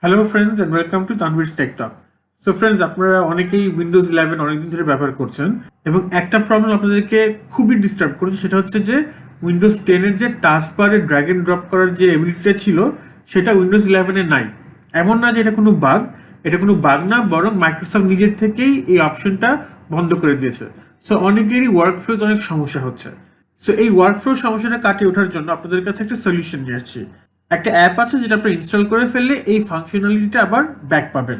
Hello friends and welcome to Tanvir's tech talk. So friends, আপনারা অনেকেই Windows 11 অনেকদিন ধরে ব্যবহার করছেন এবং একটা প্রবলেম আপনাদেরকে খুবই ডিস্টার্ব করছে, সেটা হচ্ছে যে উইন্ডোজ 10 এর যে টাস্কবারে ড্র্যাগ এন্ড ড্রপ করার যে এবিলিটিটা ছিল সেটা উইন্ডোজ 11 এ নাই। এমন না যে এটা কোনো বাগ, এটা কোনো বাগ না, বরং মাইক্রোসফট নিজের থেকেই এই অপশনটা বন্ধ করে দিয়েছে। সো অনেকেরই ওয়ার্কফ্লোতে অনেক সমস্যা হচ্ছে। সো এই ওয়ার্কফ্লো সমস্যাটা কাটিয়ে ওঠার জন্য আপনাদের কাছে একটা সলিউশন নিয়ে আসছি। একটা অ্যাপ আছে যেটা আপনি ইনস্টল করে ফেললে এই ফাংশনালিটিটা আবার ব্যাক পাবেন।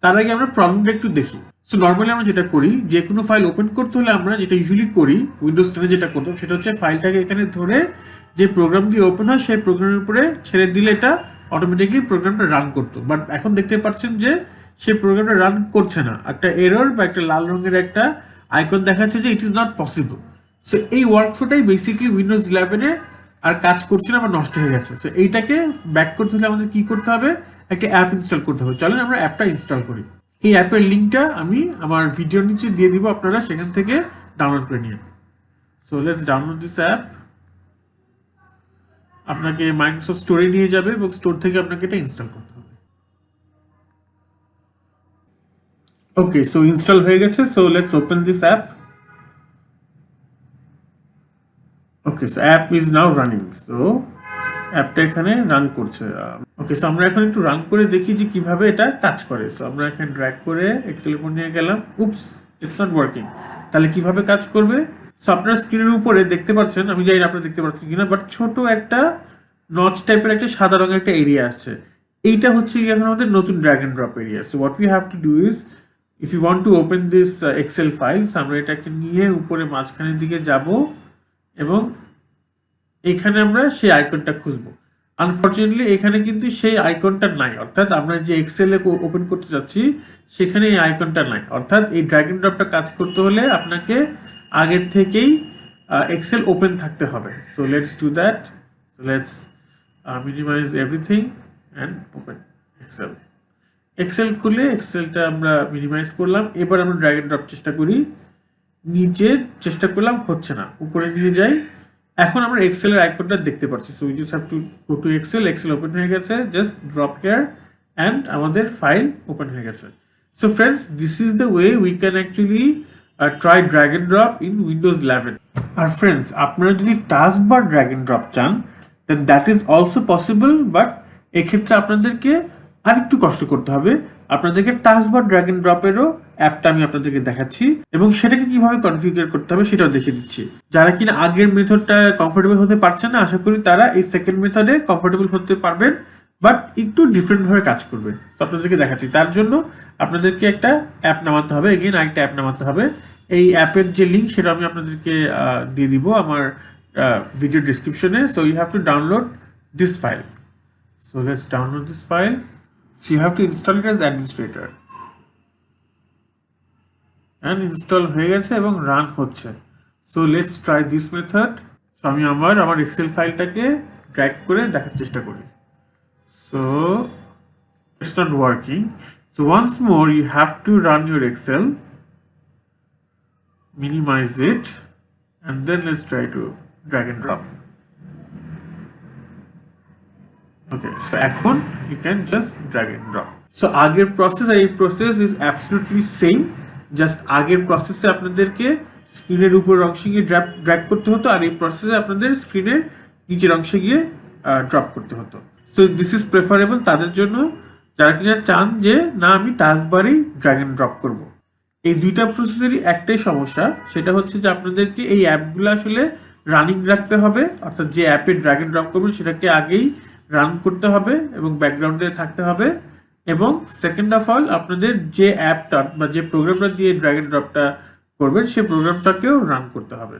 তার আগে আমরা প্রবলেমটা একটু দেখি। সো নর্মালি আমরা যেটা করি, যে কোনো ফাইল ওপেন করতে হলে আমরা যেটা ইউজুয়ালি করি, উইন্ডোজ 10 যেটা করতাম সেটা হচ্ছে ফাইলটাকে এখানে ধরে যে প্রোগ্রাম দিয়ে ওপেন হয় সেই প্রোগ্রামের উপরে ছেড়ে দিলে এটা অটোমেটিকলি প্রোগ্রামটা রান করতো। বাট এখন দেখতে পাচ্ছেন যে সেই প্রোগ্রামটা রান করছে না, একটা এরর বা একটা লাল রঙের একটা আইকন দেখাচ্ছে যে it is not possible. So এই ওয়ার্কফ্লোটাই বেসিক্যালি উইন্ডোজ 11-এ আর কাজ করছে না বা নষ্ট হয়ে গেছে। সো এইটাকে ব্যাক করতে হলে আমাদের কি করতে হবে, একটা অ্যাপ ইনস্টল করতে হবে। চলেন আমরা অ্যাপটা ইনস্টল করি। এই অ্যাপের লিঙ্কটা আমি আমার ভিডিওর নিচে দিয়ে দিব, আপনারা সেখান থেকে ডাউনলোড করে নিন। So let's download this app. আপনাকে মাইক্রোসফট স্টোরে নিয়ে যাবে এবং স্টোর থেকে আপনাকে এটা ইনস্টল করতে হবে। ওকে, সো ইনস্টল হয়ে গেছে। So let's open this app. Okay, so app is now running. So অ্যাপটা এখানে রান করছে। ওকে, সো আমরা এখন একটু রান করে দেখি যে কিভাবে এটা কাজ করে। সো আমরা এখানে ড্র্যাগ করে এক্সেলের উপর নিয়ে গেলাম। উপস, ইটস নট ওয়ার্কিং। তাহলে কিভাবে কাজ করবে? সো আপনার স্ক্রিনের উপরে দেখতে পাচ্ছেন, আমি জানি না আপনারা দেখতে পাচ্ছেন কিনা, বাট ছোট একটা নচ টাইপের একটা সাদা রঙের একটা এরিয়া আসছে। এইটা হচ্ছে এখন আমাদের নতুন drag and drop area. So what we have to do is, if you want to open this Excel files, আমরা এটাকে নিয়ে উপরে মাঝখানের দিকে যাব এবং এখানে আমরা সেই আইকনটা খুঁজবো। আনফরচুনেটলি এখানে কিন্তু সেই আইকনটা নাই, অর্থাৎ আমরা যে এক্সেলে ওপেন করতে যাচ্ছি সেখানে এই আইকনটা নাই। অর্থাৎ এই ড্র্যাগ এন্ড ড্রপটা কাজ করতে হলে আপনাকে আগের থেকেই এক্সেল ওপেন থাকতে হবে। So let's do that. So let's minimise everything and open Excel. Excel খুলে এক্সেলটা আমরা মিনিমাইজ করলাম। এবার আমরা ড্র্যাগ এন্ড ড্রপ চেষ্টা করি। নিচে চেষ্টা করলাম, হচ্ছে না। উপরে নিয়ে যাই। এখন আমরা এক্সেলের আইকনটা দেখতে পাচ্ছি। So we just have to go to Excel. Excel open হয়ে গেছে, জাস্ট ড্রপ হিয়ার অ্যান্ড আমাদের ফাইল ওপেন হয়ে গেছে। So friends, this is the way we can actually try drag and drop in Windows 11। আর friends, আপনারা যদি taskbar drag and drop চান then that is also possible, but এক্ষেত্রে আপনাদেরকে আরেকটু কষ্ট করতে হবে। আপনাদেরকে টাস্কবার ড্র্যাগ এন্ড ড্রপেরও অ্যাপটা আমি আপনাদেরকে দেখাচ্ছি এবং সেটাকে কিভাবে কনফিগার করতে হবে সেটাও দেখিয়ে দিচ্ছি। যারা কিনা আগের মেথডটা কমফোর্টেবল হতে পারছেন না, আশা করি তারা এই সেকেন্ড মেথডে কমফোর্টেবল হতে পারবেন, বাট একটু ডিফারেন্টভাবে কাজ করবে। তো আপনাদেরকে দেখাচ্ছি। তার জন্য আপনাদেরকে একটা অ্যাপ নামাতে হবে, এগেন আরেকটা অ্যাপ নামাতে হবে। এই অ্যাপের যে লিঙ্ক সেটা আমি আপনাদেরকে দিয়ে দিব আমার ভিডিও ডিসক্রিপশনে। So you have to download this file. So let's download this file. So you have to install it as administrator. And install হয়ে গেছে এবং রান হচ্ছে। So let's try this method. So আমি আমার এক্সেল ফাইলটাকে ড্র্যাগ করে দেখার চেষ্টা করি। So it's not working. So once more you have to run your Excel, minimize it, and then let's try to drag and drop. Okay, so এখন you can just drag and drop. So আগের process আর এই process is absolutely same. Just আগের প্রসেসে আপনাদেরকে স্ক্রিনের উপর অংশে গিয়ে ড্র্যাগ করতে হতো, আর এই প্রসেসে আপনাদের স্ক্রিনের নিচের অংশে গিয়ে ড্রপ করতে হতো। সো দিস ইজ প্রেফারেবল তাদের জন্য যারা কিনা চান যে না আমি টাস্কবারেই ড্র্যাগ এন্ড ড্রপ করব। এই দুইটা প্রসেসেরই একটাই সমস্যা, সেটা হচ্ছে যে আপনাদেরকে এই অ্যাপগুলো আসলে রানিং রাখতে হবে। অর্থাৎ যে অ্যাপে ড্র্যাগ এন্ড ড্রপ করবেন সেটাকে আগেই রান করতে হবে এবং ব্যাকগ্রাউন্ডে থাকতে হবে। এবং সেকেন্ড অফ অল, আপনাদের যে অ্যাপটা বা যে প্রোগ্রামটা দিয়ে ড্র্যাগ এন্ড ড্রপটা করবেন সেই প্রোগ্রামটাকেও রান করতে হবে।